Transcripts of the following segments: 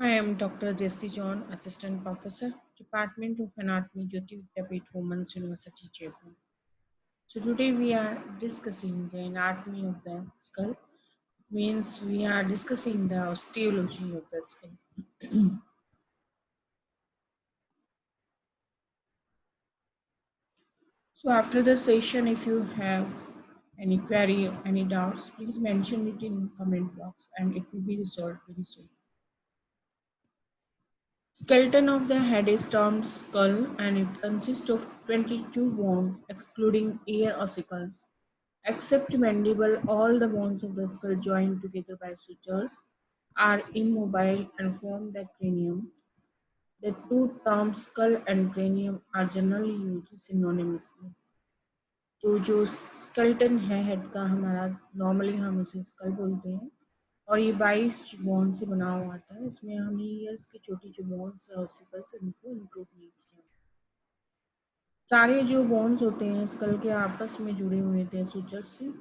I am Dr. Jesse John, Assistant Professor, Department of Anatomy, Jyoti Vidyapeeth Women's University, Jaipur. So today we are discussing the anatomy of the skull. Means we are discussing the osteology of the skull. So after the session, if you have any query, any doubts, please mention it in comment box, and it will be resolved very soon. Skeleton of the head is termed skull and it consists of 22 bones excluding ear ossicles. Except mandible, all the bones of the skull joined together by sutures are immobile and form the cranium. The two terms skull and cranium are generally used synonymously. तो जो skeleton है head का हमारा normally हम उसे school बोलते हैं और ये 22 बोन से बना हुआ आता है। इसमें हमने ईयर्स की छोटी जो बोन्स है ऑसिकल्स इनको इंक्लूड नहीं किया। सारे जो बोन्स होते हैं स्कल के आपस में जुड़े हुए थे सुचर से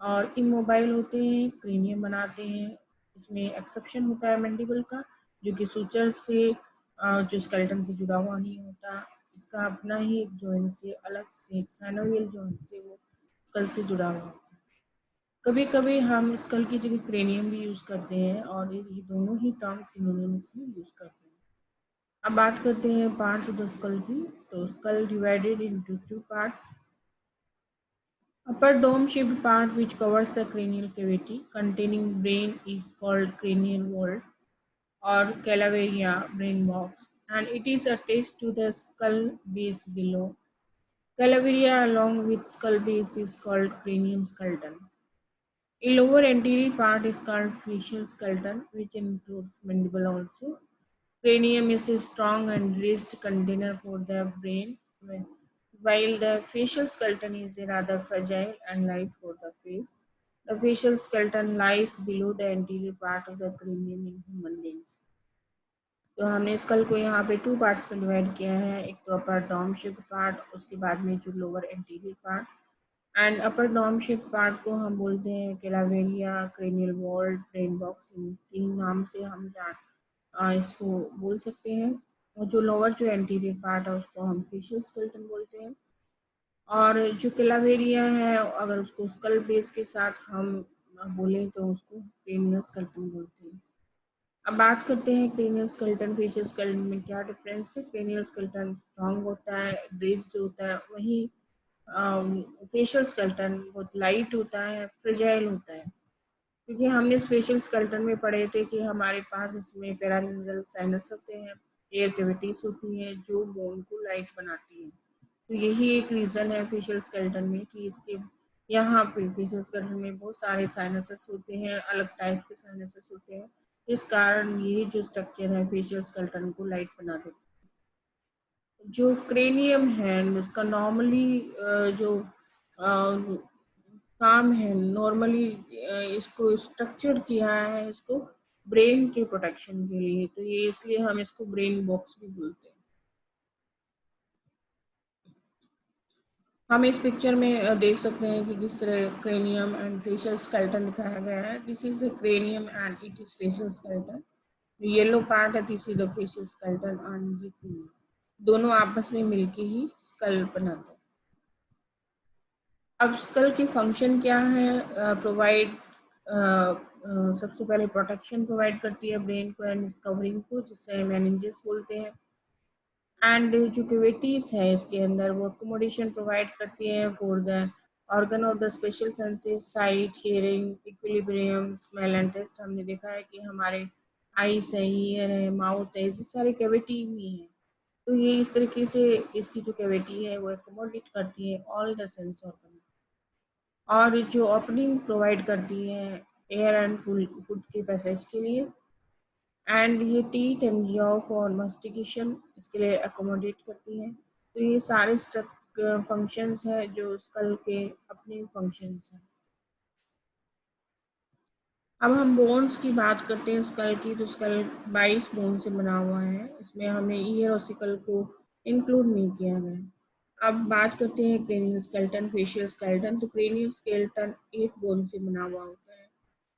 और इमोबाइल होते हैं, क्रेनियम बनाते हैं। इसमें एक्सेप्शन होता है मैंडिबल का, जो कि सुचर से जो स्केलेटन से जुड़ा हुआ नहीं होता। इसका अपना ही एक जॉइंट से अलग से एक साइनोवियल जॉइंट से वो स्कल से जुड़ा हुआ होता है। कभी कभी हम स्कल की जगह क्रेनियम भी यूज करते हैं और ये दोनों ही टर्म सिनोनिमसली यूज करते हैं। अब बात करते हैं पार्ट्स ऑफ द स्कल की। तो skull divided into two parts. Upper dome-shaped part which covers the cranial cavity containing brain is called cranial vault or calaveria brain box, and it is attached to the skull base below. Calaveria along with skull base is called cranium skeleton. A lower anterior part is called facial skeleton, which includes mandible also. Cranium is a strong and raised container for the brain, while the facial skeleton is a rather fragile and light for the face. The facial skeleton lies below the anterior part of the cranium in human beings. तो हमने school को यहाँ पे two parts में divide किया है। एक तो अपर डॉम शिफ्ट पार्ट, उसके बाद में जो lower anterior part. And upper dome shaped part को हम बोलते हैं calvaria, cranial vault, brain box. इन तीन नाम से हम इसको बोल सकते हैं। और जो लोअर जो एंटीरियर पार्ट है उसको हम फेशियल स्केलेटन बोलते हैं। और जो कैलावेरिया है अगर उसको स्कल बेस के साथ हम बोलें तो उसको क्रेनियल स्केलेटन बोलते हैं। अब बात करते हैं क्रेनियल स्केलेटन फेशियल स्केलेटन में क्या डिफरेंस है। क्रेनियल स्केलेटन स्ट्रॉन्ग होता है, रेज्ड होता है, वहीं फेशियल स्केलेटन बहुत लाइट होता है, फ्रेजाइल होता है। क्योंकि हमने फेशियल स्केलेटन में पढ़े थे कि हमारे पास इसमें पैरानेजल साइनस होते हैं, एयर कैविटीज होती हैं जो बोन को लाइट बनाती हैं। तो यही एक रीज़न है फेशियल स्केलेटन में कि इसके यहाँ पे फेशियल स्केलेटन में बहुत सारे साइनसेस होते हैं, अलग टाइप के साइनसेस होते हैं। इस कारण ये जो स्ट्रक्चर है फेशियल स्केलेटन को लाइट बना देते हैं। जो क्रेनियम है उसका नॉर्मली जो काम है नॉर्मली इसको स्ट्रक्चर किया है इसको ब्रेन के प्रोटेक्शन के लिए, तो ये इसलिए हम इसको ब्रेन बॉक्स भी बोलते हैं। हम इस पिक्चर में देख सकते हैं कि किस तरह क्रेनियम एंड फेशियल स्केलेटन दिखाया गया है। This is the cranium and it is facial skeleton. Yellow part है this is the facial skeleton and ये क्रेनियम दोनों आपस में मिलके ही स्कल बनाते हैं। अब स्कल की फंक्शन क्या है? प्रोवाइड सबसे पहले प्रोटेक्शन प्रोवाइड करती है ब्रेन को एंड कवरिंग को, जिससे मेनिंजेस बोलते हैं। एंड जो कैविटीज है इसके अंदर वो अकोमोडेशन प्रोवाइड करती है for the organ of the special senses, sight, hearing, equilibrium, smell and taste. हमने देखा है कि हमारे आईज है, ईयर है, माउथ है, ये सारे कैविटी में है। तो ये इस तरीके से इसकी जो कैविटी है वो अकोमोडेट करती है ऑल द सेंस ऑर्गन और जो ओपनिंग प्रोवाइड करती है एयर एंड फूड के पैसेज के लिए। एंड ये टीथ एंड जॉ फॉर मास्टिकेशन इसके लिए अकोमोडेट करती हैं। तो ये सारे फंक्शंस हैं जो स्कल के अपने फंक्शंस हैं। अब हम बोन्स की बात करते हैं स्कल की। तो स्कल 22 बोन से बना हुआ है, इसमें हमने ईयर और सिकल को इंक्लूड नहीं किया गया। अब बात करते हैं क्रेनियल स्केलेटन फेशियल स्केलेटन। तो क्रेनियल स्केलेटन 8 बोन से बना हुआ होता है,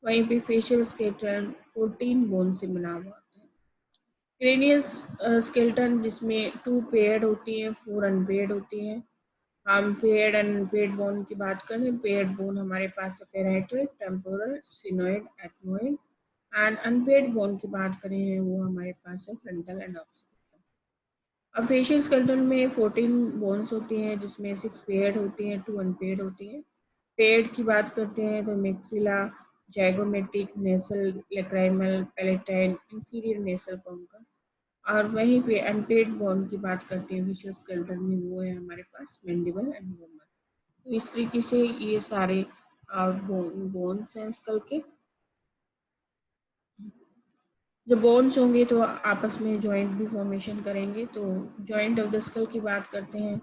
वहीं पे फेशियल स्केलेटन 14 बोन से बना हुआ होता है। क्रेनियस स्केलेटन जिसमें 2 पेयर्ड होती हैं, 4 अनपेयर्ड होती हैं। हम पेयर्ड एंड अनपेयर्ड बोन की बात करें, पेयर्ड बोन हमारे पास है parietal, temporal, sphenoid, ethmoid and unpaired bone की बात करें वो हमारे पास है फ्रंटल एंड ऑक्सीपिटल। अब फेशियल स्केलेटन में 14 बोन्स होती हैं जिसमें 6 पेयर्ड होती हैं, 2 अनपेयर्ड होती हैं। पेयर्ड की बात करते हैं तो मैक्सिला, जाइगोमेटिक, नेसल, लैक्राइमल, पैलेटाइन, इंफीरियर नेसल कॉन्का। और वहीं पे अनपेयर्ड बोन की बात करते हैं फेशियल स्केलेटन में, वो है हमारे पास मैंडिबल एंड वोमर। तो इस तरीके से ये सारे बोन्स हैं स्कल के। जब बोन्स होंगे तो आपस में जॉइंट भी फॉर्मेशन करेंगे। तो जॉइंट ऑफ द स्कल की बात करते हैं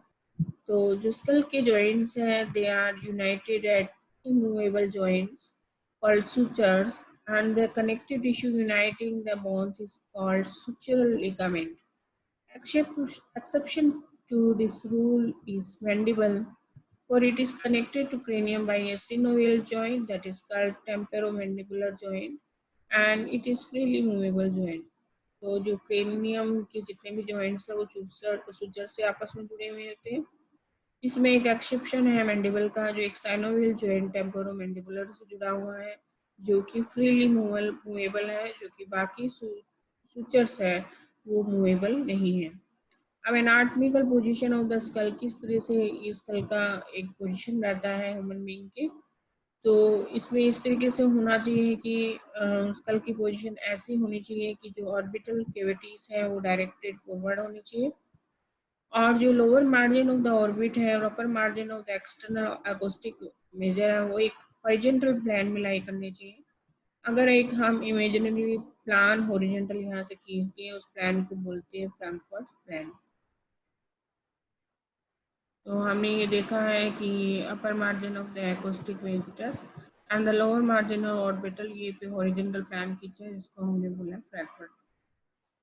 तो जो स्कल के जॉइंट्स हैं they are united at immovable joints called sutures and the connective tissue uniting the bones is called sutural ligament. Exception to this rule is mandible, for it is connected to cranium by a synovial joint that is called temporomandibular joint and it is freely movable joint. तो जो cranium के जितने भी joints है वो suture से आपस में जुड़े हुए होते हैं। इसमें एक एक्सेप्शन है मैंडिबल का, जो एक साइनोवियल जॉइंट टेम्पोरोमैंडिबुलर से जुड़ा हुआ है, जो कि फ्रीली मूवेबल है, जो कि बाकी सुचर्स है वो मूवेबल नहीं है। अब anatomical position of the skull, किस तरह से स्कल का एक पोजीशन रहता है ह्यूमन बीइंग के, तो इसमें इस तरीके से होना चाहिए कि स्कल की पोजीशन ऐसी होनी चाहिए कि जो ऑर्बिटल कैविटीज है वो डायरेक्टेड फॉरवर्ड होनी चाहिए और जो lower margin of the orbit है और upper margin of the external acoustic मेजर है वो एक हॉरिजॉन्टल प्लेन में लाई करनी चाहिए। अगर एक हम इमेजिनरी प्लान हॉरिजॉन्टल यहाँ से खींच दिए उस प्लान को बोलते हैं फ्रैंकफर्ट प्लान। तो हमने ये देखा है कि upper margin of the acoustic meatus and the lower margin of orbital ये पे हॉरिजॉन्टल प्लान खींचा है जिसको हमने बोला फ्रैंकफर्ट।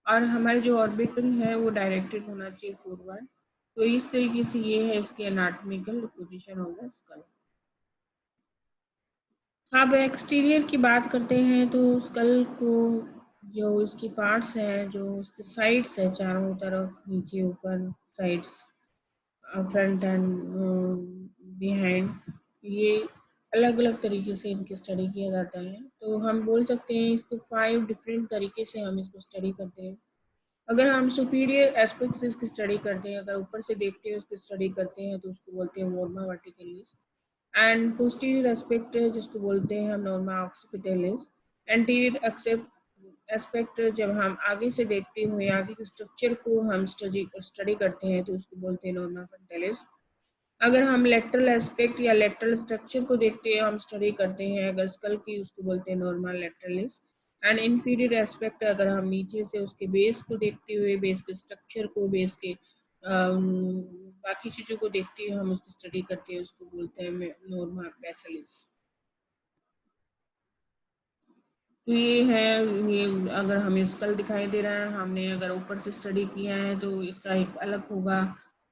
और हमारे जो ऑर्बिटल है वो डायरेक्टेड होना चाहिए फॉरवर्ड। तो इस तरीके से ये है इसकी anatomical position of the skull. अब एक्सटीरियर की बात करते हैं तो स्कल को जो इसकी पार्ट्स हैं, जो उसके साइड्स है चारों तरफ, नीचे ऊपर साइड्स, फ्रंट एंड बिहाइंड, ये अलग अलग तरीके से इनकी स्टडी किया जाता है। तो हम बोल सकते हैं इसको 5 डिफरेंट तरीके से हम इसको स्टडी करते हैं। अगर हम सुपीरियर एस्पेक्ट से इसकी स्टडी करते हैं, अगर ऊपर से देखते हैं उसकी स्टडी करते हैं तो उसको बोलते हैं नॉर्मा वर्टिकलिस। एंड पोस्टीरियर एस्पेक्ट जिसको बोलते हैं हम नॉर्मा ऑक्सीपिटलिस। एंटीरियर एस्पेक्ट जब हम आगे से देखते हुए आगे के स्ट्रक्चर को हम स्टडी करते हैं तो उसको बोलते हैं नॉर्मा फ्रंटालिस। अगर हम लेटरल एस्पेक्ट या लेटरल स्ट्रक्चर को देखते हैं, हम स्टडी करते हैं अगर स्कल की, उसको बोलते हैं normal lateralis. And inferior aspect अगर हम नीचे से उसके बेस को देखते हुए, बेस के स्ट्रक्चर को, बेस के बाकी चीज़ों को देखते हुए हम उसकी स्टडी करते हैं, उसको बोलते हैं नॉर्मल बेसिलिस। तो ये है, ये अगर हमें स्कल दिखाई दे रहा है, हमने अगर ऊपर से स्टडी किया है तो इसका एक अलग होगा,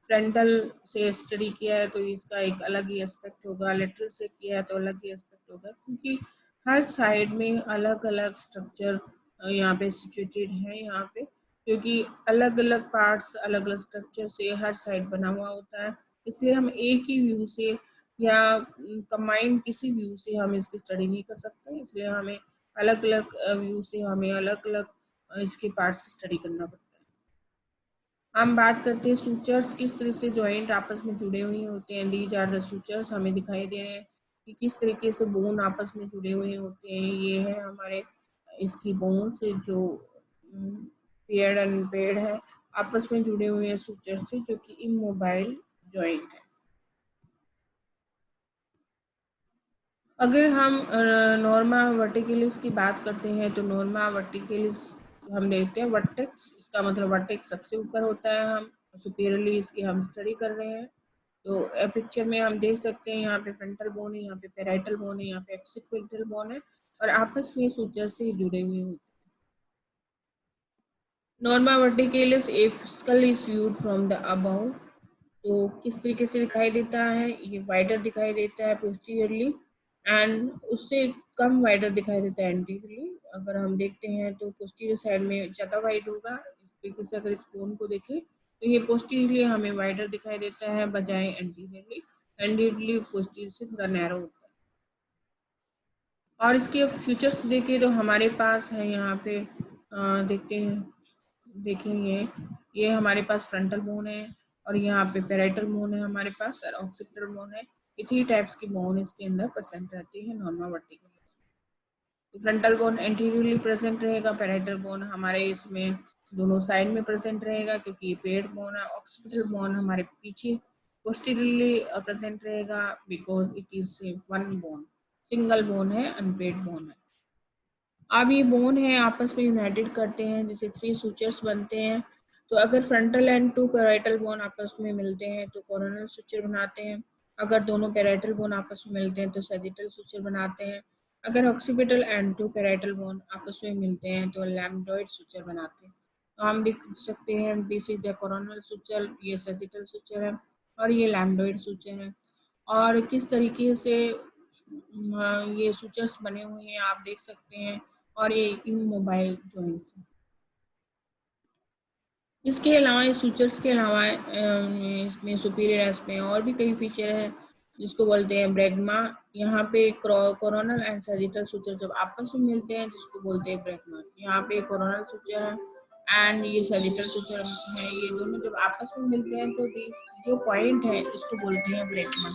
फ्रंटल से स्टडी किया है तो इसका एक अलग ही एस्पेक्ट होगा, लेटरल से किया है तो अलग ही एस्पेक्ट होगा, क्योंकि हर साइड में अलग अलग स्ट्रक्चर यहाँ पे सिचुएटेड है यहाँ पे, क्योंकि अलग अलग पार्ट्स अलग अलग स्ट्रक्चर से हर साइड बना हुआ होता है। इसलिए हम एक ही व्यू से या कंबाइंड किसी व्यू से हम इसकी स्टडी नहीं कर सकते, इसलिए हमें अलग अलग व्यू से हमें अलग अलग इसके पार्ट्स की स्टडी करना पड़ता है। हम बात करते हैं सूचर्स, किस तरह से जॉइंट आपस में जुड़े हुए होते हैं। दीज आर द सूचर्स, हमें दिखाई दे रहे हैं कि किस तरीके से बोन आपस में जुड़े हुए होते हैं। ये है हमारे इसकी बोन से जो पेयर्ड एंड पेयर्ड है, आपस में जुड़े हुए हैं सूचर से, जो कि इमोबाइल जॉइंट है। अगर हम नॉर्मा वर्टिकलिस की बात करते हैं तो नॉर्मा वर्टिकलिस हम देखते हैं वर्टेक्स, इसका मतलब वर्टेक्स सबसे ऊपर होता है, हम सुपीरियरली इसकी हम स्टडी कर रहे हैं। तो पिक्चर में हम देख सकते हैं यहाँ पे फ्रंटल बोन है, यहाँ पे पैराइटल बोन है, यहाँ पे ऑक्सीपिटल बोन है और आपस में सूचर से जुड़े हुए होते हैं। Norma verticalis if skull is viewed from the above, तो किस तरीके से दिखाई देता है, ये वाइडर दिखाई देता है पोस्टीरियरली एंड उससे कम वाइडर दिखाई देता है एंटीरियरली। अगर हम देखते हैं तो पोस्टीरियर साइड में ज़्यादा वाइड होगा। इस तरीके से अगर इस बोन को देखें तो ये पोस्टीरियरली हमें वाइडर दिखाई देता है बजाय एंटीरियरली। एंटीरियरली पोस्टीरियर से थोड़ा नैरो होता है। और इसके फीचर्स देखें तो हमारे पास है यहाँ पे देखते हैं, देखेंगे ये हमारे पास फ्रंटल बोन है और यहाँ पे पेराइटल बोन है हमारे पास और ऑक्सीपिटल बोन है। ये 3 टाइप्स की बोन इसके अंदर प्रेजेंट रहती है normal vertical. Frontal bone anteriorly present रहेगा, पेराइटल बोन हमारे इसमें दोनों साइड में प्रेजेंट रहेगा क्योंकि ये पेड बोन है। ऑक्सीपिटल बोन हमारे पीछे पोस्टीरियरली प्रेजेंट रहेगा because it is one bone, single bone है, अनपेड बोन है। अब ये बोन है आपस में यूनाइटेड करते हैं, जैसे 3 सूचर्स बनते हैं। तो अगर फ्रंटल एंड 2 पैराइटल बोन आपस में मिलते हैं तो कोरोनल सूचर बनाते हैं। अगर दोनों पैराइटल बोन आपस में मिलते हैं तो सैजिटल सूचर बनाते हैं। अगर ऑक्सीपिटल एंड 2 पैराइटल बोन आपस में मिलते हैं तो लैम्डोइड सूचर बनाते हैं। तो हम देख सकते हैं this is the coronal suture, ये सैजिटल सूचर है और ये लैम्डोइड सूचर है। और किस तरीके से ये सूचर्स बने हुए हैं आप देख सकते हैं। और ये इमोबाइल जॉइंट्स। इसके अलावा इस फीचर्स के अलावा इसमें सुपीरियर एस में और भी कई फीचर है जिसको बोलते हैं ब्रैग्मा। यहाँ पे कोरोनल एंड सैजिटल सूचर जब आपस में मिलते हैं जिसको बोलते हैं ब्रैग्मा। यहाँ पे कोरोनल सूचर है एंड ये सैजिटल सूचर है, ये दोनों जब आपस में मिलते हैं तो जो पॉइंट है इसको बोलते हैं ब्रैग्मा।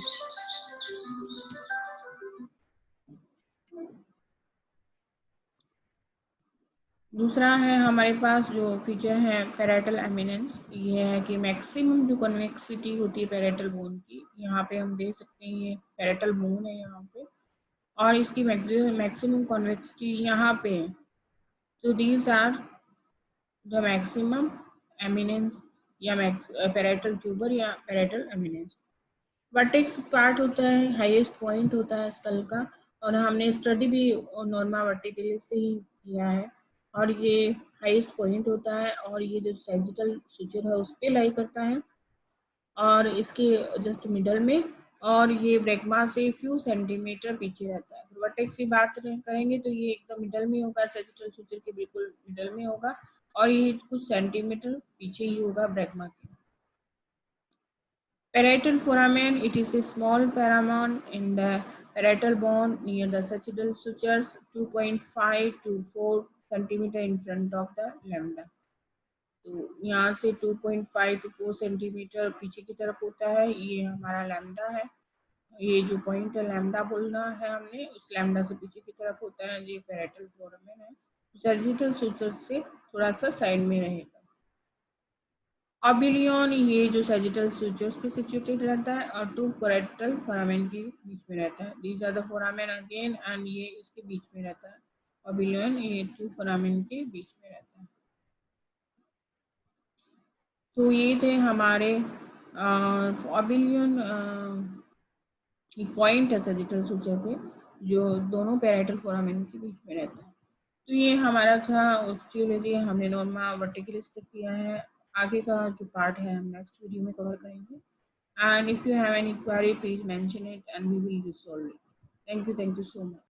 दूसरा है हमारे पास जो फीचर है पैरेटल एमिनेंस। ये है कि मैक्सिमम जो कन्वेक्सिटी होती है पैरेटल बोन की, यहाँ पे हम देख सकते हैं ये पैरेटल बोन है यहाँ पे और इसकी मैक्सिमम कन्वेक्सिटी यहाँ पे है। तो these are the maximum eminence या पैरेटल ट्यूबर या पैरेटल एमिनेंस। वर्टेक्स पार्ट होता है, हाईएस्ट पॉइंट होता है स्कल का और हमने स्टडी भी नॉर्मा वर्टिकली से ही किया है। और ये हाईएस्ट पॉइंट होता है और ये जो सैजिटल सूचर है उस पर लाई करता है और इसके जस्ट मिडल में। और ये ब्रेकमा से फ्यू सेंटीमीटर पीछे रहता है। वर्टेक्स की बात करेंगे तो ये एकदम मिडल में होगा, सैजिटल सूचर के बिल्कुल मिडल में होगा और ये कुछ सेंटीमीटर पीछे ही होगा ब्रेकमा के। Parietal foramen, it is a small foramen in the parietal bone near the sagittal sutures, 2.5 to 4 centimeter in front of the lambda. तो यहाँ से 2.5 to 4 सेंटीमीटर पीछे की तरफ होता है, ये हमारा लैम्डा है। ये जो पॉइंट है लैम्डा बोलना है हमने, उस लैम्डा से पीछे की तरफ होता है, ये पैरेटल फोरामेन है। सर्जिटल सूचर से थोड़ा सा साइड में रहेगा। ऑबिलियन ये जो सैजिटल सूचर्स पे सिचुएटेड रहता है और 2 पैरेटल फोरामेन के बीच में रहता है। These are the foramen again and ये इसके बीच में रहता है। ऑबिलियन ये 2 फोरामेन के बीच में रहता है। तो ये थे हमारे ऑबिलियन पॉइंट है सैजिटल सूचर पे जो दोनों पैरेटल फोरामेन के बीच में रहता है। तो ये हमारा था ऑस्टियोलॉजी, हमने नॉर्मा वर्टिकलिस तक किया है। आगे का जो पार्ट है हम नेक्स्ट वीडियो में कवर करेंगे। And if you have any query, please mention it and we will resolve it. Thank you so much.